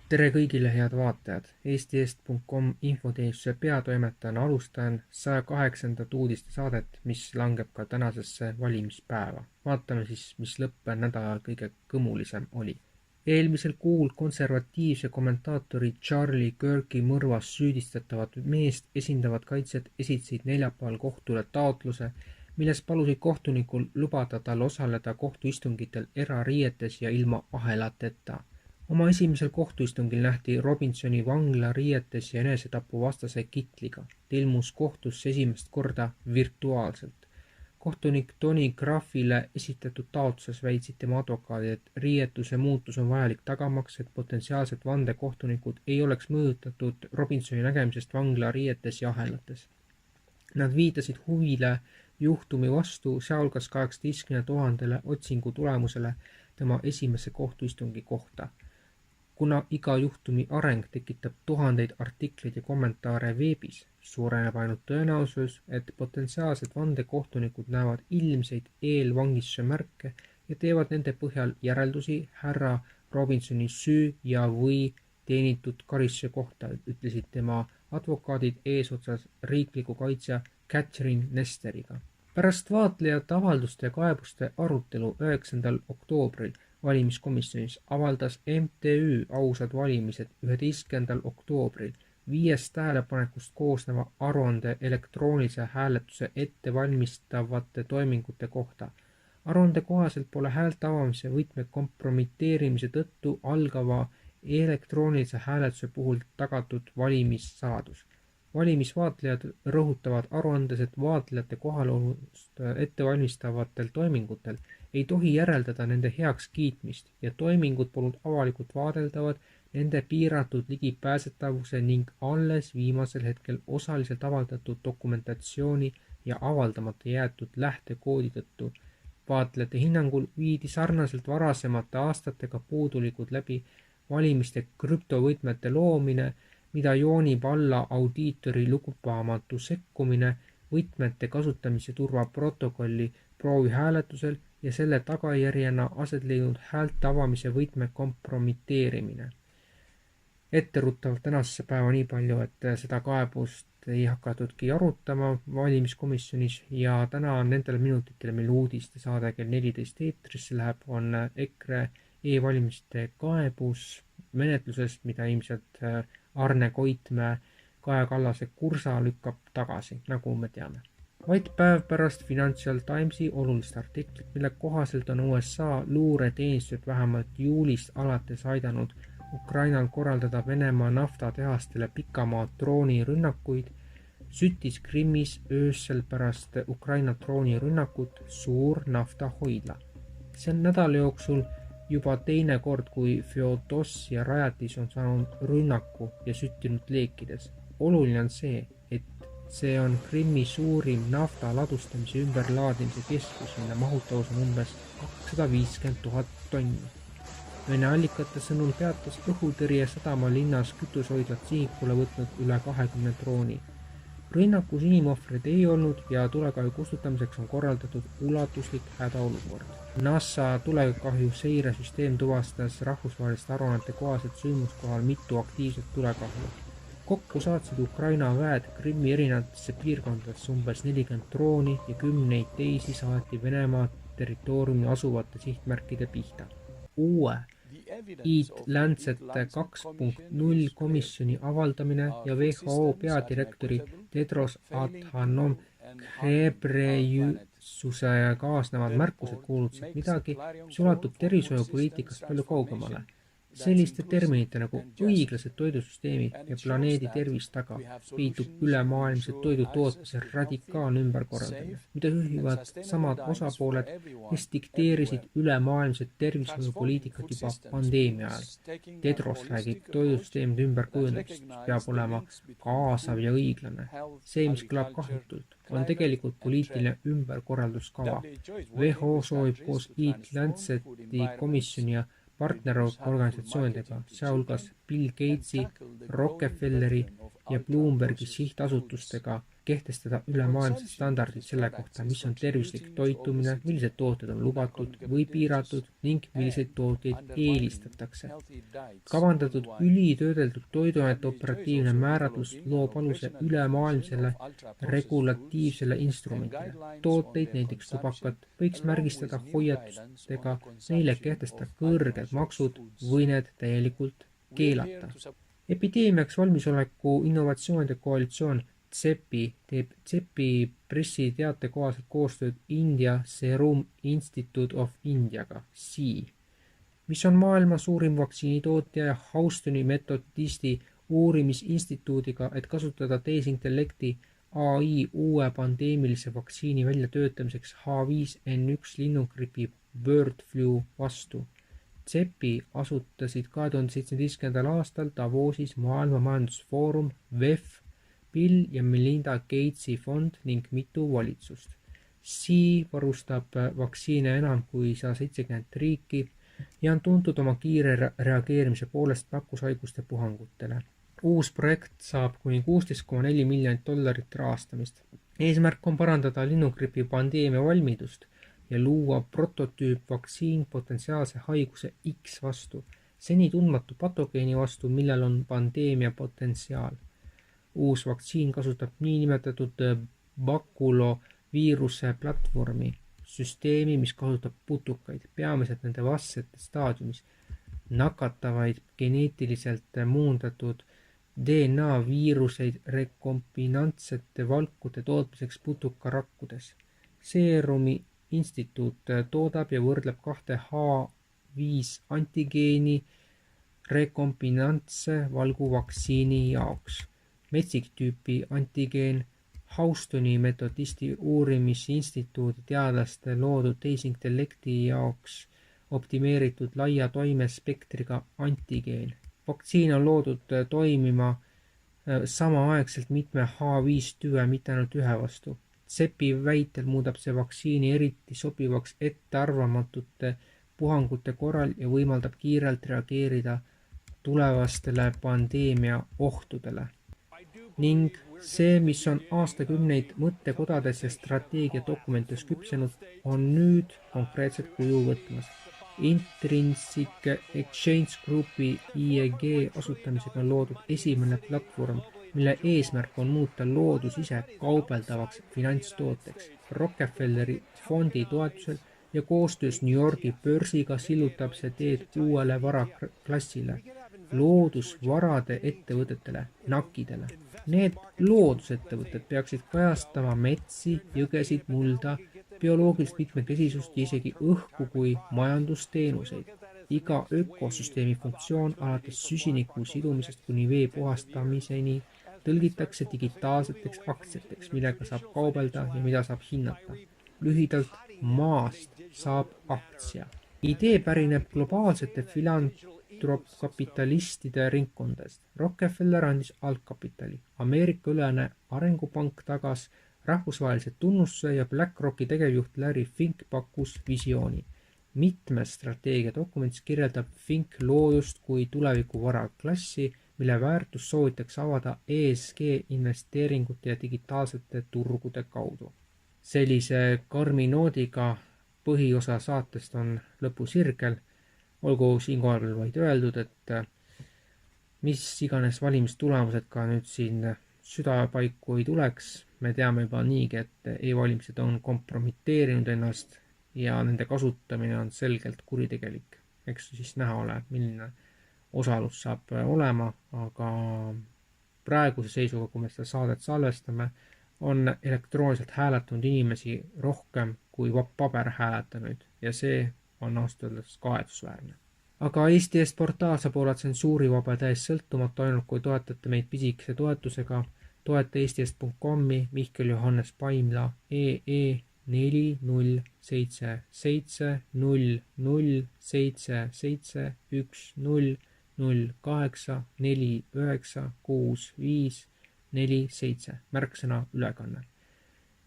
Tere kõigile head vaatajad! Eesti.com infoteenistuse peatoimetajana alustan 108. uudiste saadet, mis langeb ka tänasesse valimispäeva. Vaatame siis, mis lõppenädalal kõige kõmulisem oli. Eelmisel kuul konservatiivse kommentaatori Charlie Kirki mõrvas süüdistatavat meest esindavad kaitsjad esitasid neljapäeval kohtule taotluse, milles palusid kohtunikul lubada tal osaleda kohtuistungitel erariietes ja ilma ahelateta. Oma esimesel kohtuistungil nähti Robinsoni vangla riietes ja enesetapu vastase kitliga. Ta ilmus kohtusse esimest korda virtuaalselt. Kohtunik Tony Graffile esitatud taotluses väitsid tema advokaadid, et riietuse muutus on vajalik tagamaks, et potentsiaalsed vandekohtunikud ei oleks mõjutatud Robinsoni nägemisest vangla riietes ja ahelates. Nad viitasid huvile juhtumi vastu, sealhulgas 18 000 otsingu tulemusele tema esimese kohtuistungi kohta. Kuna iga juhtumi areng tekitab tuhandeid artikleid ja kommentaare veebis, suureneb ainult tõenäosus, et potentsiaalsed vandekohtunikud näevad ilmseid eelvangistuse märke ja teevad nende põhjal järeldusi härra Robinsoni süü ja või teenitud karistuse kohta, ütlesid tema advokaadid eesotsas riikliku kaitsja Catherine Nesteriga. Pärast vaatlejate avalduste ja kaebuste arutelu 9. oktoobril valimiskomisjonis avaldas MTÜ Ausad valimised 11. oktoobril 5 tähelepanekust koosneva aruande elektroonilise hääletuse ettevalmistavate toimingute kohta. Aruande kohaselt pole häälte avamise võtme kompromiteerimise tõttu algava elektroonilise hääletuse puhul tagatud valimissaladus. Valimisvaatlejad rõhutavad aruandes, et vaatlejate kohalolust ettevalmistavatel toimingutel ei tohi järeldada nende heaks kiitmist ja toimingud polnud avalikult vaadeldavad nende piiratud ligipääsetavuse ning alles viimasel hetkel osaliselt avaldatud dokumentatsiooni ja avaldamata jäetud lähtekoodi tõttu. Vaatlejate hinnangul viidi sarnaselt varasemate aastatega puudulikud läbi valimiste krüptovõtmete loomine, mida joonib alla audiitori lugupamatu sekkumine võtmete kasutamise turvaprotokolli proovihääletusel ja selle tagajärjena aset leidnud häälte avamise võtme kompromiteerimine. Etteruttavalt tänasesse päeva nii palju, et seda kaebust ei hakatudki arutama valimiskomisjonis ja täna on nendel minutitel meil uudiste saade kell 14 eetrisse läheb, on EKRE e-valimiste kaebus menetlusest, mida ilmselt Arne Koitmäe Kaja Kallase kursa lükkab tagasi, nagu me teame. Vaid päev pärast Financial Timesi olulist artiklit, mille kohaselt on USA luureteenistused vähemalt juulist alates aidanud Ukrainal korraldada Venemaa naftatehastele pikamaa droonirünnakuid, süttis Krimmis öösel pärast Ukraina droonirünnakut suur naftahoidla. See on nädala jooksul juba teine kord, kui Feodossia rajatis on saanud rünnaku ja süttinud leekides. Oluline on see, et see on Krimmi suurim nafta ladustamise ümberlaadimise keskus, mille mahutavus on umbes 250 000 tonni. Vene allikate sõnul peatas õhutõrje sadama linnas kütusehoidlat sihikule võtnud üle 20 drooni. Rünnakus inimohvreid ei olnud ja tulekahju kustutamiseks on korraldatud ulatuslik hädaolukord. NASA tulekahju seiresüsteem tuvastas rahvusvaheliste aruannete kohaselt sündmuskohal mitu aktiivset tulekahju. Kokku saatsid Ukraina väed Krimmi erinevatesse piirkondadesse umbes 40 drooni ja 10 teisi saati Venemaa territooriumi asuvate sihtmärkide pihta. Uue Lancet 2.0 komisjoni avaldamine ja WHO peadirektori Tedros Adhanom Ghebreyesususe kaasnevad märkused kuulutasid midagi, mis ulatub tervishoiupoliitikast palju kaugemale. Selliste terminite nagu õiglased toidusüsteemid ja planeedi tervis taga peitub ülemaailmse toidu tootmise radikaalne ümberkorraldamine, mida juhivad samad osapooled, kes dikteerisid ülemaailmset tervishoiupoliitikat juba pandeemia ajal. Tedros räägib toidusüsteemide ümberkujundamisest, mis peab olema kaasav ja õiglane. See, mis kõlab kahjutult, on tegelikult poliitiline ümberkorralduskava. WHO soovib koos Lanceti komisjoni ja partnerorganisatsioonidega, sealhulgas Bill Gatesi, Rockefelleri ja Bloombergi sihtasutustega kehtestada ülemaailmsed standardid selle kohta, mis on tervislik toitumine, millised tooted on lubatud või piiratud ning milliseid tooteid eelistatakse. Kavandatud ülitöödeldud toiduainete operatiivne määratlus loob aluse ülemaailmsele regulatiivsele instrumendile. Tooteid, näiteks tubakat, võiks märgistada hoiatustega, neile kehtestada kõrged maksud või need täielikult keelata. Epideemiaks valmisoleku innovatsioonide koalitsioon CEPI teeb CEPI pressiteate kohaselt koostööd India Serum Institute of Indiaga, mis on maailma suurim vaktsiinitootja ja Houstoni metodisti uurimisinstituudiga, et kasutada tehisintellekti AI uue pandeemilise vaktsiini väljatöötamiseks H5N1 linnugripi bird flu vastu. CEPI asutasid 2017. aastal Davosis Maailma Majandusfoorum, WEF, Bill ja Melinda Gatesi fond ning mitu valitsust. Varustab vaktsiine enam kui 170 riiki ja on tuntud oma kiire reageerimise poolest nakkushaiguste puhangutele. Uus projekt saab kuni $16,4 miljonit rahastamist. Eesmärk on parandada linnugripi pandeemia valmidust ja luua prototüüpvaktsiin potentsiaalse haiguse X vastu, seni tundmatu patogeeni vastu, millel on pandeemia potentsiaal. Uus vaktsiin kasutab niinimetatud bakuloviiruse platvormi, süsteemi, mis kasutab putukaid, peamiselt nende vastsete staadiumis, nakatavaid geneetiliselt muundatud DNA viiruseid rekombinantsete valkude tootmiseks putukarakkudes. Seerumi instituut toodab ja võrdleb 2 H5 antigeeni rekombinantse valguvaktsiini jaoks. Metsiktüüpi antigeen Houstoni metodisti uurimisinstituudi teadlaste loodud tehisintellekti jaoks optimeeritud laia toimespektriga antigeen. Vaktsiin on loodud toimima samaaegselt mitme H5 tüve, mitte ainult ühe vastu. CEPI väitel muudab see vaktsiini eriti sobivaks ettearvamatute puhangute korral ja võimaldab kiirelt reageerida tulevastele pandeemia ohtudele. Ning see, mis on aastakümneid mõttekodades ja strateegiadokumentides küpsenud, on nüüd konkreetselt kuju võtmas. Intrinsic Exchange Groupi IEG asutamisega on loodud esimene platvorm, mille eesmärk on muuta loodus ise kaubeldavaks finantstooteks. Rockefelleri fondi toetusel ja koostöös New Yorgi börsiga sillutab see teed uuele varaklassile, loodusvarade ettevõtetele, nakidele. Need loodusettevõtted peaksid kajastama metsi, jõgesid, mulda, bioloogilist mitmekesisust ja isegi õhku kui majandusteenuseid. Iga ökosüsteemi funktsioon alates süsiniku sidumisest kuni vee puhastamiseni tõlgitakse digitaalseteks aktsiateks, millega saab kaubelda ja mida saab hinnata. Lühidalt, maast saab aktsia. Idee pärineb globaalsete filantroopkapitalistide ringkondadest. Rockefeller andis algkapitali, Ameerika-ülene arengupank tagas rahvusvahelise tunnustuse ja BlackRocki tegevjuht Larry Fink pakkus visiooni. Mitmes strateegiadokumendis kirjeldab Fink loodust kui tuleviku varaklassi, mille väärtus soovitakse avada ESG investeeringute ja digitaalsete turgude kaudu. Sellise karmi noodiga põhiosa saatest on lõpusirgel. Olgu siinkohal vaid öeldud, et mis iganes valimistulemused ka nüüd siin südapaiku ei tuleks, me teame juba niigi, et e-valimised on kompromiteerinud ennast ja nende kasutamine on selgelt kuritegelik. Eks siis näha ole, milline osalus saab olema, aga praeguse seisuga, kui me seda saadet salvestame, on elektrooniliselt hääletanud inimesi rohkem kui paberhääletanuid ja see on ausalt öeldes kahetsusväärne. Aga Eesti Eest portaal saab olla tsensuurivaba ja täiesti sõltumatu ainult kui toetate meid pisikese toetusega. Toeta eestiest.com-i Mihkel Johannes Paimla EE 4077 0077 1008 49 65 47 märksõna ülekanne.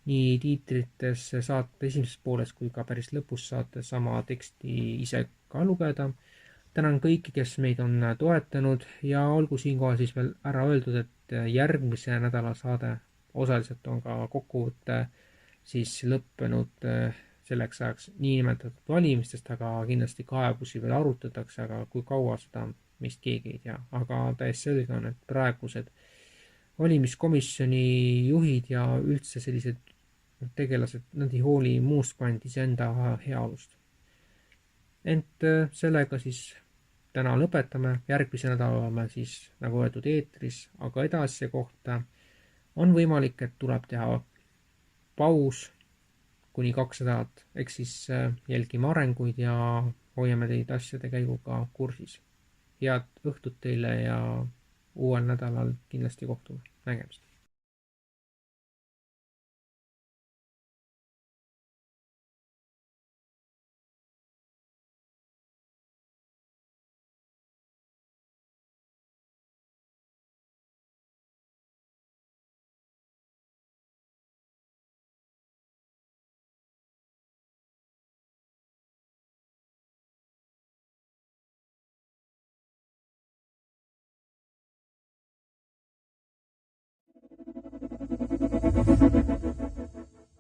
Nii tiitrites saate esimeses pooles kui ka päris lõpus saate sama teksti ise ka lugeda. Tänan kõiki, kes meid on toetanud ja olgu siinkohal siis veel ära öeldud, et järgmise nädala saade osaliselt on ka kokkuvõte siis lõppenud selleks ajaks niinimetatud valimistest, aga kindlasti kaebusi veel arutatakse, aga kui kaua seda meist keegi ei tea. Aga täiesti selge on, et praegused valimiskomisjoni juhid ja üldse sellised tegelased, nad ei hooli muust kui ainult iseenda heaolust. Ent sellega siis täna lõpetame, järgmise nädala oleme siis nagu öeldud eetris, aga edasise kohta on võimalik, et tuleb teha paus kuni 2 nädalat, eks siis jälgime arenguid ja hoiame teid asjade käiguga kursis. Head õhtut teile ja uuel nädalal kindlasti kohtume. Nägemist!